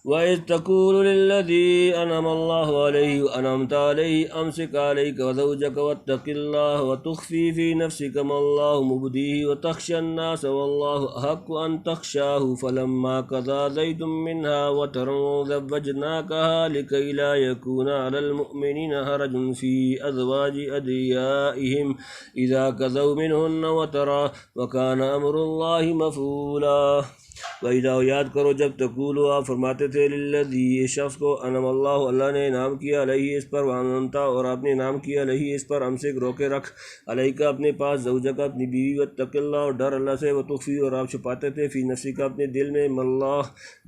وَإِذْ تَقُولُ لِلَّذِي أَنْعَمَ اللَّهُ عَلَيْهِ وَأَنْعَمْتَ عَلَيْهِ أَمْسِكْ عَلَيْكَ زَوْجَكَ وَاتَّقِ اللَّهَ وَتُخْفِي فِي نَفْسِكَ مَا اللَّهُ مُبْدِيهِ وَتَخْشَى النَّاسَ وَاللَّهُ أَحَقُّ أَنْ تَخْشَاهُ فَلَمَّا قَضَىٰ زَيْدٌ مِّنْهَا وَطَرًا زَوَّجْنَاكَهَا لِكَيْ لَا يَكُونَ عَلَى الْمُؤْمِنِينَ حَرَجٌ فِي أَزْوَاجِ أَدْعِيَائِهِمْ إِذَا قَضَوْا مِنْهُنَّ وَطَرًا وَكَانَ أَمْرُ اللَّهِ مَفْعُولًا۔ وَإِذَا یاد کرو جب تقولو آپ فرماتے تھے للذی اس شخص کو انعم اللہ اللہ نے انعام کیا علیہ اس پر وانتا اور آپ نے انعام کیا علیہ اس پر امسک روکے رکھ علیہ کا اپنے پاس زوجہ کا اپنی بیوی واتق اللہ اور ڈر اللہ سے وتخفی اور آپ چھپاتے تھے فی نفسی کا اپنے دل میں ماللہ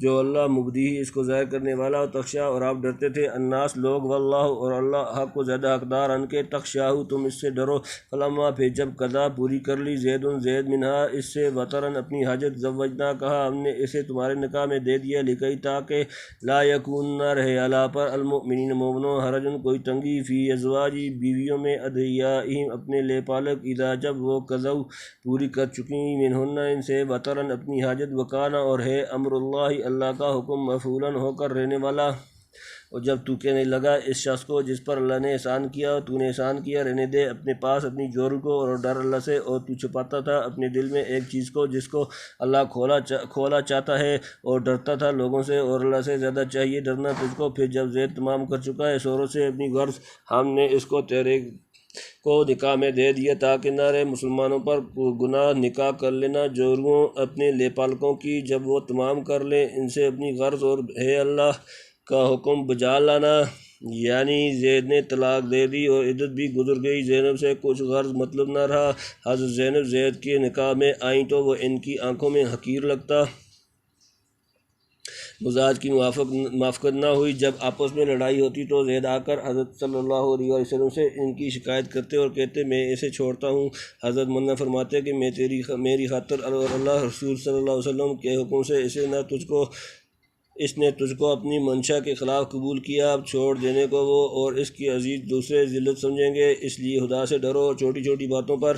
جو اللہ مبدی اس کو ظاہر کرنے والا اور تخشا اور آپ ڈرتے تھے الناس لوگ واللہ اور اللہ حق کو زیادہ حقدار ان کے تخشاہ تم اس سے ڈرو فلما پھر جب قضا پوری کر لی زید منہا اس سے وطرن اپنی حاجت زوجنا کہا ہم نے اسے تمہارے نکاح میں دے دیا لکئی تاکہ لا یکون نہ رہے اللہ پر المؤمنین مومنوں حرجن کوئی تنگی فی ازواجی بیویوں میں ادعیائہم اپنے لے پالک اذا جب وہ قضوا پوری کر چکی منہن ان سے وطرن اپنی حاجت وکانا اور ہے امر اللہ اللہ کا حکم مفعولا ہو کر رہنے والا۔ اور جب تو کہنے لگا اس شخص کو جس پر اللہ نے احسان کیا اور تو نے احسان کیا رہنے دے اپنے پاس اپنی جوڑ کو اور ڈر اللہ سے اور تو چھپاتا تھا اپنے دل میں ایک چیز کو جس کو اللہ کھولا چاہتا ہے اور ڈرتا تھا لوگوں سے اور اللہ سے زیادہ چاہیے ڈرنا تجھ کو پھر جب زید تمام کر چکا ہے شوروں سے اپنی غرض ہم نے اس کو تیرے کو نکاح میں دے دیا تاکہ نہ رہے مسلمانوں پر گناہ نکاح کر لینا جوڑوں اپنے لے پالکوں کی جب وہ تمام کر لیں ان سے اپنی غرض اور ہے اللہ کا حکم بجا لانا یعنی زید نے طلاق دے دی اور عدت بھی گزر گئی زینب سے کچھ غرض مطلب نہ رہا حضرت زینب زید کے نکاح میں آئیں تو وہ ان کی آنکھوں میں حقیر لگتا مزاج کی موافقت نہ ہوئی جب آپس میں لڑائی ہوتی تو زید آ کر حضرت صلی اللہ علیہ وسلم سے ان کی شکایت کرتے اور کہتے میں اسے چھوڑتا ہوں حضرت منع فرماتے کہ میں میری خاطر اور اللہ رسول صلی اللہ علیہ وسلم کے حکم سے اس نے تجھ کو اپنی منشا کے خلاف قبول کیا اب چھوڑ دینے کو وہ اور اس کی عزیز دوسرے ذلت سمجھیں گے اس لیے خدا سے ڈرو اور چھوٹی چھوٹی باتوں پر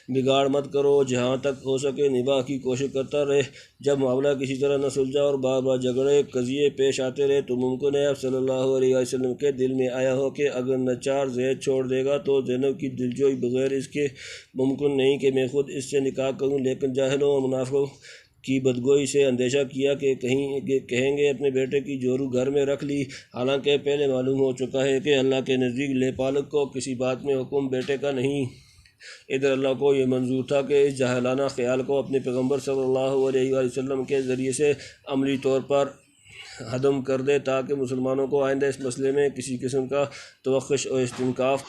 بگاڑ مت کرو جہاں تک ہو سکے نباہ کی کوشش کرتا رہے جب معاملہ کسی طرح نہ سلجھا اور بار بار جھگڑے قضیے پیش آتے رہے تو ممکن ہے اب صلی اللہ علیہ وسلم کے دل میں آیا ہو کہ اگر ناچار زید چھوڑ دے گا تو زینب کی دلجوئی بغیر اس کے ممکن نہیں کہ میں خود اس سے نکاح کروں لیکن جاہلوں اور منافقوں کی بدگوئی سے اندیشہ کیا کہ کہیں گے اپنے بیٹے کی جورو گھر میں رکھ لی حالانکہ پہلے معلوم ہو چکا ہے کہ اللہ کے نزدیک لے پالک کو کسی بات میں حکم بیٹے کا نہیں ادھر اللہ کو یہ منظور تھا کہ اس جاہلانہ خیال کو اپنے پیغمبر صلی اللہ علیہ وآلہ وسلم کے ذریعے سے عملی طور پر ختم کر دے تاکہ مسلمانوں کو آئندہ اس مسئلے میں کسی قسم کا توخش اور استنکاف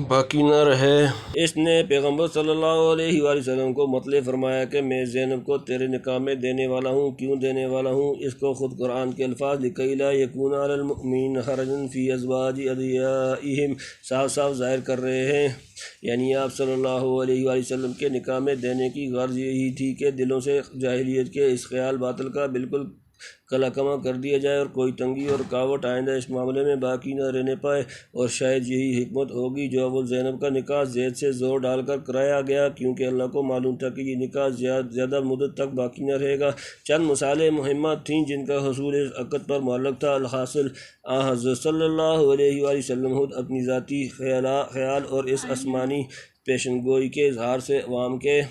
باقی نہ رہے۔ اس نے پیغمبر صلی اللہ علیہ وآلہ وسلم کو مطلع فرمایا کہ میں زینب کو تیرے نکاح میں دینے والا ہوں کیوں دینے والا ہوں اس کو خود قرآن کے الفاظ لِکَیْ لَا یَکُونَ عَلَى الْمُؤْمِنِینَ حَرَجٌ فِی أَزْوَاجِ أَدْعِیَائِہِمْ صاف ظاہر کر رہے ہیں یعنی آپ صلی اللہ علیہ وآلہ وسلم کے نکاح میں دینے کی غرض یہی تھی کہ دلوں سے جاہلیت کے اس خیال باطل کا بالکل کلاکما کر دیا جائے اور کوئی تنگی اور رکاوٹ آئندہ اس معاملے میں باقی نہ رہنے پائے اور شاید یہی حکمت ہوگی جو ابو زینب کا نکاح زید سے زور ڈال کر کرایا گیا کیونکہ اللہ کو معلوم تھا کہ یہ نکاح زیادہ مدت تک باقی نہ رہے گا۔ چند مثالیں مہمات تھیں جن کا حصول اس عقد پر معلق تھا الحاصل حضرت صلی اللہ علیہ وآلہ وسلم خود اپنی ذاتی خیال اور اس آسمانی پیشن گوئی کے اظہار سے عوام کے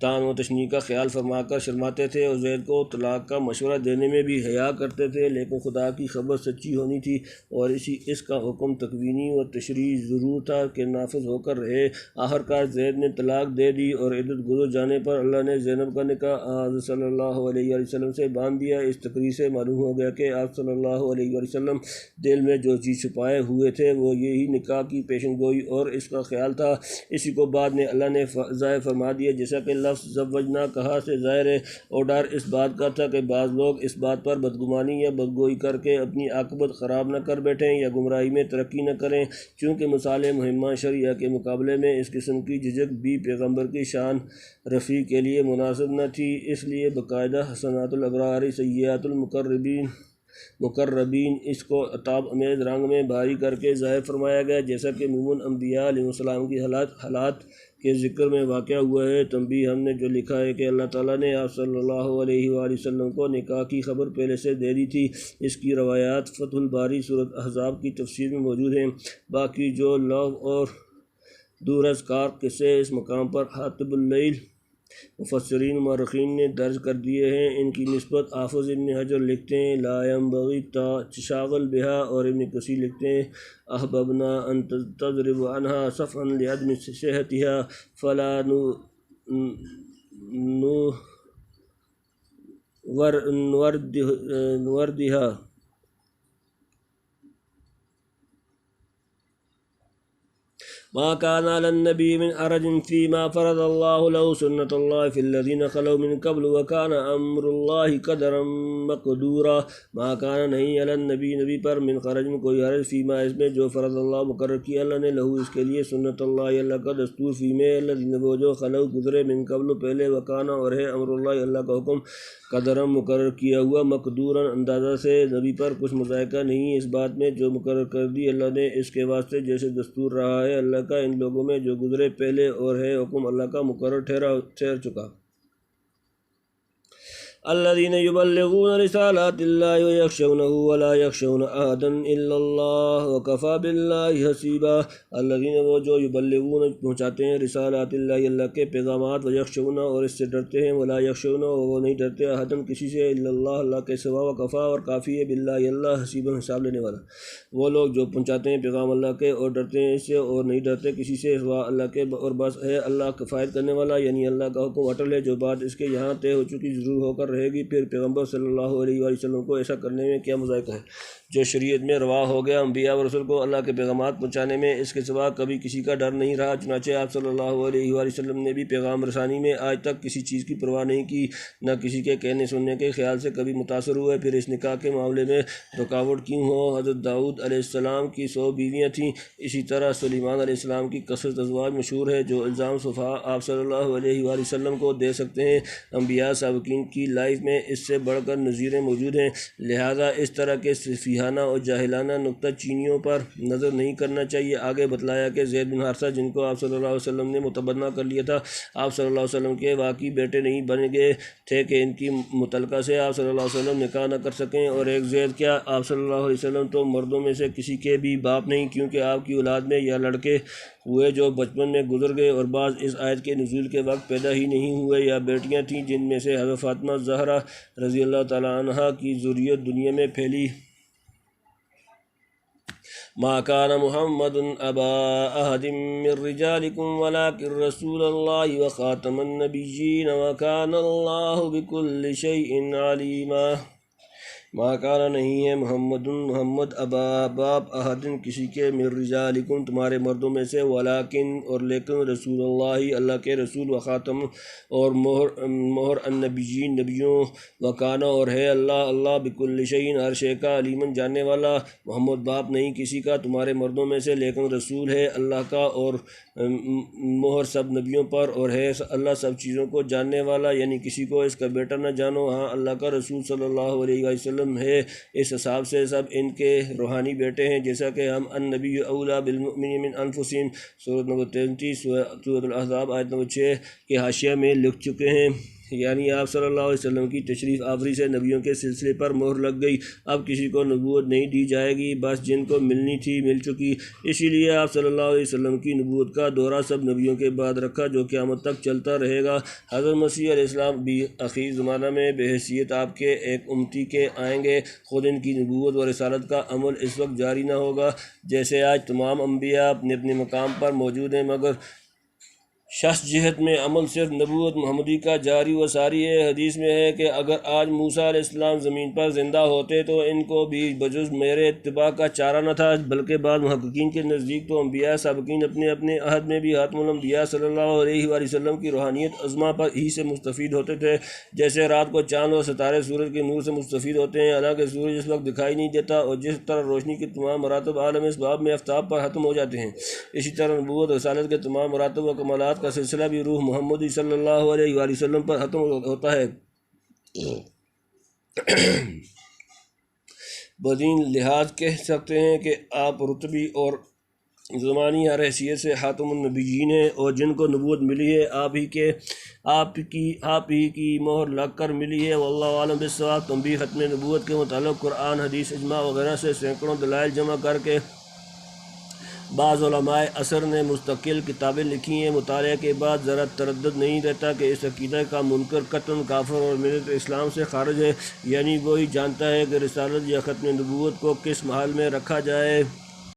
طعن و تشنیع کا خیال فرما کر شرماتے تھے اور زید کو طلاق کا مشورہ دینے میں بھی حیا کرتے تھے لیکن خدا کی خبر سچی ہونی تھی اور اس کا حکم تکوینی و تشریعی ضرور تھا کہ نافذ ہو کر رہے آخرکار زید نے طلاق دے دی اور عدت گزر جانے پر اللہ نے زینب کا نکاح حضرت صلی اللہ علیہ وآلہ وسلم سے باندھ دیا۔ اس تقریر سے معلوم ہو گیا کہ آپ صلی اللہ علیہ وآلہ وسلم دل میں جو چیز چھپائے ہوئے تھے وہ یہی نکاح کی پیشن گوئی اور اس کا خیال تھا اسی کو بعد میں اللہ نے ظاہر فرما دیا جیسا کہ لفظ زوجنا کہا سے ظاہر ہے اور ڈر اس بات کا تھا کہ بعض لوگ اس بات پر بدگمانی یا بدگوئی کر کے اپنی عاقبت خراب نہ کر بیٹھیں یا گمراہی میں ترقی نہ کریں چونکہ مصالح مہمہ شرعیہ کے مقابلے میں اس قسم کی جھجک بھی پیغمبر کی شان رفیع کے لیے مناسب نہ تھی اس لیے باقاعدہ حسنات الابرار سیئات المقربین اس کو عتاب امیز رنگ میں بھاری کر کے ظاہر فرمایا گیا جیسا کہ عموماً انبیاء علیہ السلام کی حالات کے ذکر میں واقع ہوا ہے۔ تنبیہ، ہم نے جو لکھا ہے کہ اللہ تعالیٰ نے آپ صلی اللہ علیہ وآلہ وسلم کو نکاح کی خبر پہلے سے دے دی تھی۔ اس کی روایات فتح الباری سورۃ احزاب کی تفسیر میں موجود ہیں۔ باقی جو لغو اور دورز کار قصے اس مقام پر حاطب اللیل مفسرین مورخین نے درج کر دیے ہیں۔ ان کی نسبت حافظ ابن حجر لکھتے ہیں لا ينبغی تشاغل بها، اور ابن کثیر لکھتے ہیں احببنا ان تضرب عنها صفحا لعدم صحتها فلا نوردها۔ ما كان على النبي من حرج فيما فرض الله له سنة الله في الذين خلوا من قبل وكان أمر الله قدرا مقدورا۔ ما كان نہیں علی النبی، نبی پر من حرج میں کوئی حرج، فیما اس میں جو فرض اللہ مقرر کیا اللہ نے، لہو اس کے لیے، سنت اللہ اللہ کا دستور، فیما الذین وہ جو خلو گزرے، من قبل پہلے، وکانا اور ہے، امر اللہ اللہ کا حکم، قدرم مقرر کیا ہوا، مقدورا اندازہ سے، نبی پر کچھ مذائقہ نہیں اس بات میں جو مقرر کر دی اللہ نے اس کے واسطے جیسے دستور رہا ہے اللہ کا ان لوگوں میں جو گزرے پہلے، اور ہے حکم اللہ کا مقرر ٹھہر چکا۔ الذين يبلغون رسالات الله ويخشونه ولا يخشون أحدا إلا الله وكفى بالله حسيبا۔ الذين وہ جو يبلغون پہنچاتے ہیں، رسالات اللہ اللہ کے پیغامات، ويخشون اور اس سے ڈرتے ہیں، ولا يخشون اور وہ نہیں ڈرتے، أحدا کسی سے، إلا اللہ اللہ کے سوا، وكفى اور کافی ہے، بالله اللہ حسیبا حساب لینے والا۔ وہ لوگ جو پہنچاتے ہیں پیغام اللہ کے اور ڈرتے ہیں اس سے اور نہیں ڈرتے کسی سے سوا اللہ کے، اور بس ہے اللہ کفایت کرنے والا، یعنی اللہ کا حکم اٹل ہے، جو بات اس کے یہاں طے ہو چکی ضرور ہو کر رہے گی۔ پھر پیغمبر صلی اللہ علیہ وآلہ وسلم کو ایسا کرنے میں کیا مذائقہ ہے جو شریعت میں روا ہو گیا۔ انبیاء و رسول کو اللہ کے پیغامات پہنچانے میں اس کے سوا کبھی کسی کا ڈر نہیں رہا، چنانچہ آپ صلی اللہ علیہ وآلہ وسلم نے بھی پیغام رسانی میں آج تک کسی چیز کی پرواہ نہیں کی، نہ کسی کے کہنے سننے کے خیال سے کبھی متاثر ہوئے۔ پھر اس نکاح کے معاملے میں رکاوٹ کیوں ہو؟ حضرت داؤد علیہ السلام کی 100 بیویاں تھیں، اسی طرح سلیمان علیہ السلام کی کثرت ازواج مشہور ہے، جو الزام صفحہ آپ صلی اللہ علیہ وآلہ وسلم کو دے سکتے ہیں۔ انبیاء سابقین کی لائف میں اس سے بڑھ کر نظیریں موجود ہیں، لہذا اس طرح کے سفیہانہ اور جاہلانہ نکتہ چینیوں پر نظر نہیں کرنا چاہیے۔ آگے بتلایا کہ زید بن حارثہ جن کو آپ صلی اللہ علیہ وسلم نے متبنہ کر لیا تھا، آپ صلی اللہ علیہ وسلم کے واقعی بیٹے نہیں بن گئے تھے کہ ان کی متعلقہ سے آپ صلی اللہ علیہ وسلم نکاح نہ کر سکیں، اور ایک زید کیا آپ صلی اللہ علیہ وسلم تو مردوں میں سے کسی کے بھی باپ نہیں، کیونکہ آپ کی اولاد میں یا لڑکے ہوئے جو بچپن میں گزر گئے اور بعض اس آیت کے نزول کے وقت پیدا ہی نہیں ہوئے، یا بیٹیاں تھیں جن میں سے حضرت فاطمہ زہرا رضی اللہ تعالیٰ عنہا کی ذریت دنیا میں پھیلی۔ ما كان محمد أبا أحد من رجالكم ولكن رسول الله وخاتم النبيين وكان الله بكل شيء عليما۔ ماکانہ نہیں ہے محمد ابا باپ احدن کسی کے، من رجالکم تمہارے مردوں میں سے، ولیکن اور لیکن، رسول اللہ اللہ کے رسول، وخاتم اور مہر النبیین نبیوں، وکانہ اور ہے اللہ بکل شیء ہر شے کا، علیمن جاننے والا۔ محمد باپ نہیں کسی کا تمہارے مردوں میں سے، لیکن رسول ہے اللہ کا، اور مہر سب نبیوں پر، اور ہے اللہ سب چیزوں کو جاننے والا، یعنی کسی کو اس کا بیٹا نہ جانو، ہاں اللہ کا رسول صلی اللہ علیہ وسلم ہے، اس حساب سے سب ان کے روحانی بیٹے ہیں، جیسا کہ ہم النبی اولا بالمؤمنین من انفسہم سورۃ نمبر 33 سورۃ الاحزاب آیت نمبر 6 کے حاشیہ میں لکھ چکے ہیں۔ یعنی آپ صلی اللہ علیہ وسلم کی تشریف آوری سے نبیوں کے سلسلے پر مہر لگ گئی، اب کسی کو نبوت نہیں دی جائے گی، بس جن کو ملنی تھی مل چکی، اسی لیے آپ صلی اللہ علیہ وسلم کی نبوت کا دورہ سب نبیوں کے بعد رکھا، جو قیامت تک چلتا رہے گا۔ حضرت مسیح علیہ السلام بھی اخیر زمانہ میں بحیثیت آپ کے ایک امتی کے آئیں گے، خود ان کی نبوت و رسالت کا عمل اس وقت جاری نہ ہوگا، جیسے آج تمام انبیاء اپنے اپنے مقام پر موجود ہیں، مگر شخص جہت میں عمل صرف نبوت محمدی کا جاری و ساری ہے۔ حدیث میں ہے کہ اگر آج موسیٰ علیہ السلام زمین پر زندہ ہوتے تو ان کو بھی بجز میرے اتباع کا چارہ نہ تھا، بلکہ بعض محققین کے نزدیک تو انبیاء سابقین اپنے اپنے عہد میں بھی خاتم الانبیاء صلی اللہ علیہ وآلہ وسلم کی روحانیت عظمیٰ پر ہی سے مستفید ہوتے تھے، جیسے رات کو چاند اور ستارے سورج کے نور سے مستفید ہوتے ہیں، حالانکہ سورج اس وقت دکھائی نہیں دیتا، اور جس طرح روشنی کے تمام مراتب عالم اسباب میں آفتاب پر ختم ہو جاتے ہیں، اسی طرح نبوت رسالت کے تمام مراتب و کمالات کا سلسلہ بھی روح محمدی صلی اللہ علیہ وآلہ وسلم پر ختم ہوتا ہے۔ بدین لحاظ کہہ سکتے ہیں کہ آپ رتبی اور زمانی اور حیثیت سے خاتم النبیین ہیں، اور جن کو نبوت ملی ہے آپ ہی کی مہر لگ کر ملی ہے۔ واللہ عالم بالصواب۔ تنبیہ: ختم نبوت کے متعلق قرآن، حدیث، اجماع وغیرہ سے سینکڑوں دلائل جمع کر کے بعض علماء عصر نے مستقل کتابیں لکھی ہیں۔ مطالعے کے بعد ذرا تردد نہیں رہتا کہ اس عقیدہ کا منکر قطعاً کافر اور ملت اسلام سے خارج ہے، یعنی وہی جانتا ہے کہ رسالت یا ختم نبوت کو کس محل میں رکھا جائے۔